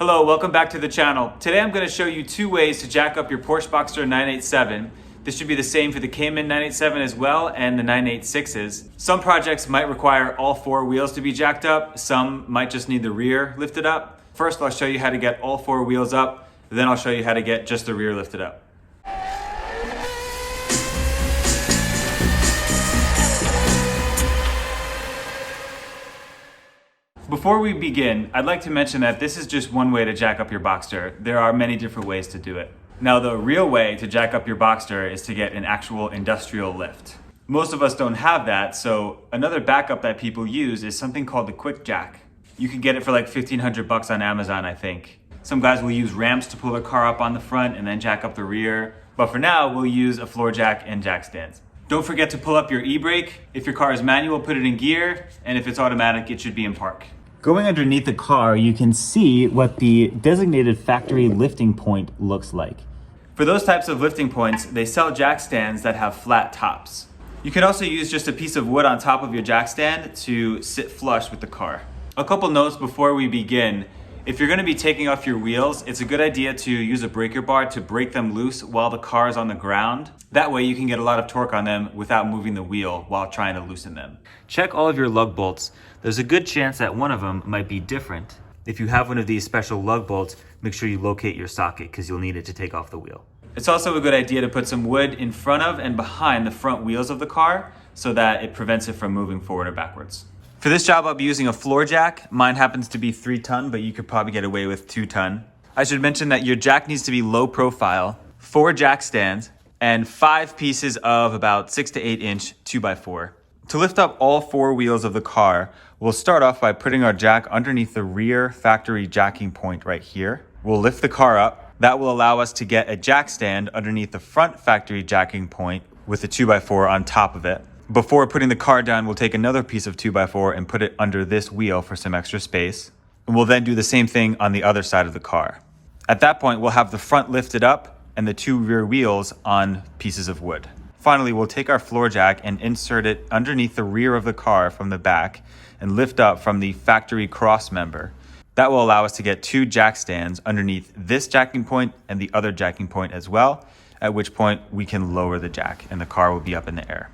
Hello, welcome back to the channel. Today I'm going to show you two ways to jack up your Porsche Boxster 987. This should be the same for the Cayman 987 as well and the 986s. Some projects might require all four wheels to be jacked up. Some might just need the rear lifted up. First, I'll show you how to get all four wheels up. Then I'll show you how to get just the rear lifted up. Before we begin, I'd like to mention that this is just one way to jack up your Boxster. There are many different ways to do it. Now, the real way to jack up your Boxster is to get an actual industrial lift. Most of us don't have that, so another backup that people use is something called the quick jack. You can get it for like $1,500 on Amazon, I think. Some guys will use ramps to pull their car up on the front and then jack up the rear. But for now, we'll use a floor jack and jack stands. Don't forget to pull up your e-brake. If your car is manual, put it in gear, and if it's automatic, it should be in park. Going underneath the car, you can see what the designated factory lifting point looks like. For those types of lifting points, they sell jack stands that have flat tops. You can also use just a piece of wood on top of your jack stand to sit flush with the car. A couple notes before we begin. If you're going to be taking off your wheels, it's a good idea to use a breaker bar to break them loose while the car is on the ground. That way you can get a lot of torque on them without moving the wheel while trying to loosen them. Check all of your lug bolts. There's a good chance that one of them might be different. If you have one of these special lug bolts, make sure you locate your socket because you'll need it to take off the wheel. It's also a good idea to put some wood in front of and behind the front wheels of the car so that it prevents it from moving forward or backwards. For this job, I'll be using a floor jack. Mine happens to be 3 ton, but you could probably get away with 2 ton. I should mention that your jack needs to be low profile, 4 jack stands, and 5 pieces of about 6 to 8 inch 2x4. To lift up all 4 wheels of the car, we'll start off by putting our jack underneath the rear factory jacking point right here. We'll lift the car up. That will allow us to get a jack stand underneath the front factory jacking point with a 2x4 on top of it. Before putting the car down, we'll take another piece of 2x4 and put it under this wheel for some extra space. And we'll then do the same thing on the other side of the car. At that point, we'll have the front lifted up and the 2 rear wheels on pieces of wood. Finally, we'll take our floor jack and insert it underneath the rear of the car from the back and lift up from the factory cross member. That will allow us to get 2 jack stands underneath this jacking point and the other jacking point as well, at which point we can lower the jack and the car will be up in the air.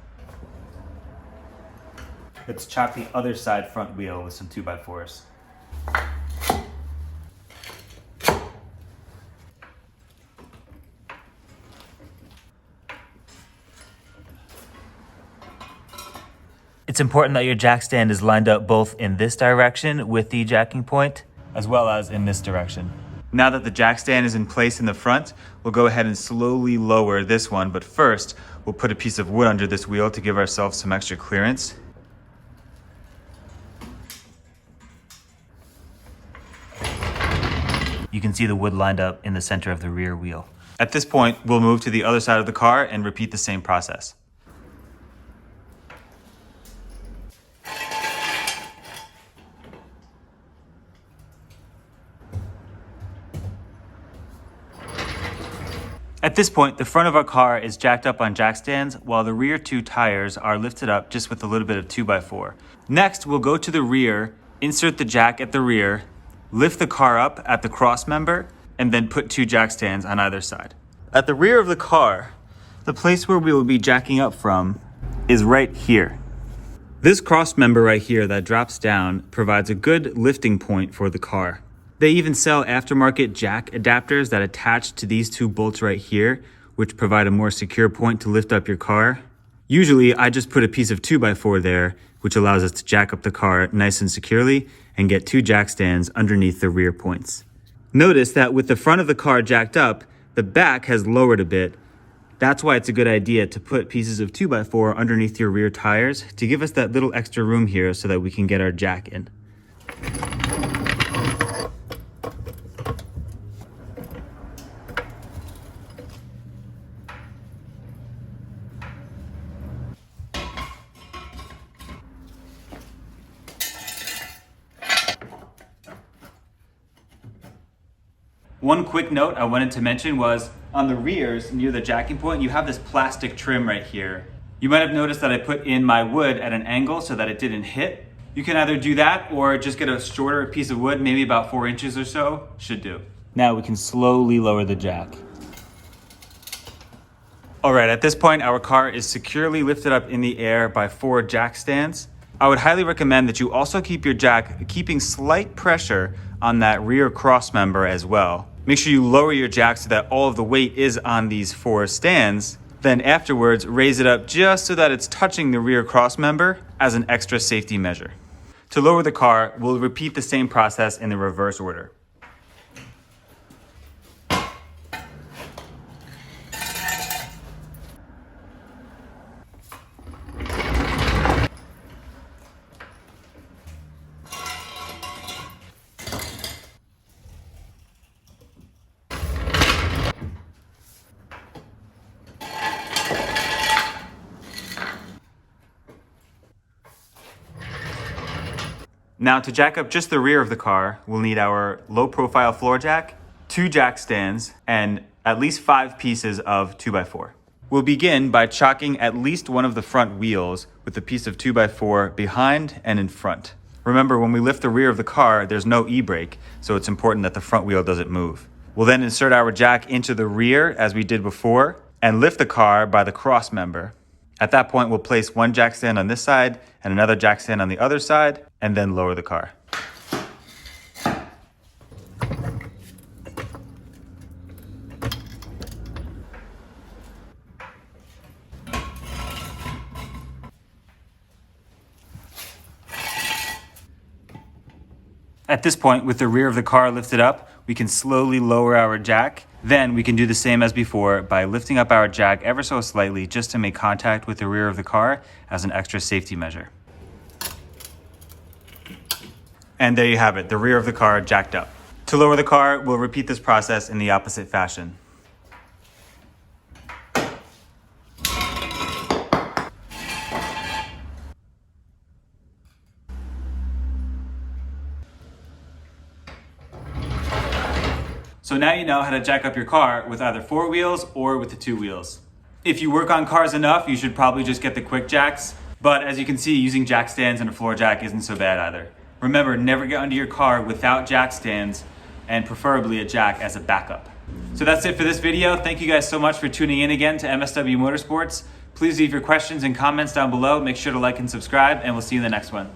Let's chop the other side front wheel with some 2x4s. It's important that your jack stand is lined up both in this direction with the jacking point, as well as in this direction. Now that the jack stand is in place in the front, we'll go ahead and slowly lower this one, but first, we'll put a piece of wood under this wheel to give ourselves some extra clearance. You can see the wood lined up in the center of the rear wheel. At this point, we'll move to the other side of the car and repeat the same process. At this point, the front of our car is jacked up on jack stands, while the rear 2 tires are lifted up just with a little bit of 2x4. Next, we'll go to the rear, insert the jack at the rear, lift the car up at the cross member, and then put 2 jack stands on either side. At the rear of the car, the place where we will be jacking up from is right here. This cross member right here that drops down provides a good lifting point for the car. They even sell aftermarket jack adapters that attach to these 2 bolts right here, which provide a more secure point to lift up your car. Usually, I just put a piece of 2x4 there, which allows us to jack up the car nice and securely and get 2 jack stands underneath the rear points. Notice that with the front of the car jacked up, the back has lowered a bit. That's why it's a good idea to put pieces of 2x4 underneath your rear tires to give us that little extra room here so that we can get our jack in. One quick note I wanted to mention was on the rears near the jacking point, you have this plastic trim right here. You might have noticed that I put in my wood at an angle so that it didn't hit. You can either do that or just get a shorter piece of wood, maybe about 4 inches or so, should do. Now we can slowly lower the jack. All right, at this point, our car is securely lifted up in the air by 4 jack stands. I would highly recommend that you also keep your jack keeping slight pressure on that rear cross member as well. Make sure you lower your jack so that all of the weight is on these 4 stands. Then afterwards, raise it up just so that it's touching the rear cross member as an extra safety measure. To lower the car, we'll repeat the same process in the reverse order. Now to jack up just the rear of the car, we'll need our low profile floor jack, 2 jack stands, and at least 5 pieces of 2x4. We'll begin by chocking at least one of the front wheels with a piece of 2x4 behind and in front. Remember, when we lift the rear of the car, there's no e-brake, so it's important that the front wheel doesn't move. We'll then insert our jack into the rear as we did before and lift the car by the cross member. At that point, we'll place 1 jack stand on this side and another jack stand on the other side, and then lower the car. At this point, with the rear of the car lifted up, we can slowly lower our jack. Then we can do the same as before by lifting up our jack ever so slightly just to make contact with the rear of the car as an extra safety measure. And there you have it, the rear of the car jacked up. To lower the car, we'll repeat this process in the opposite fashion. So now you know how to jack up your car with either 4 wheels or with the 2 wheels. If you work on cars enough, you should probably just get the quick jacks. But as you can see, using jack stands and a floor jack isn't so bad either. Remember, never get under your car without jack stands and preferably a jack as a backup. So that's it for this video. Thank you guys so much for tuning in again to MSW Motorsports. Please leave your questions and comments down below. Make sure to like and subscribe, and we'll see you in the next one.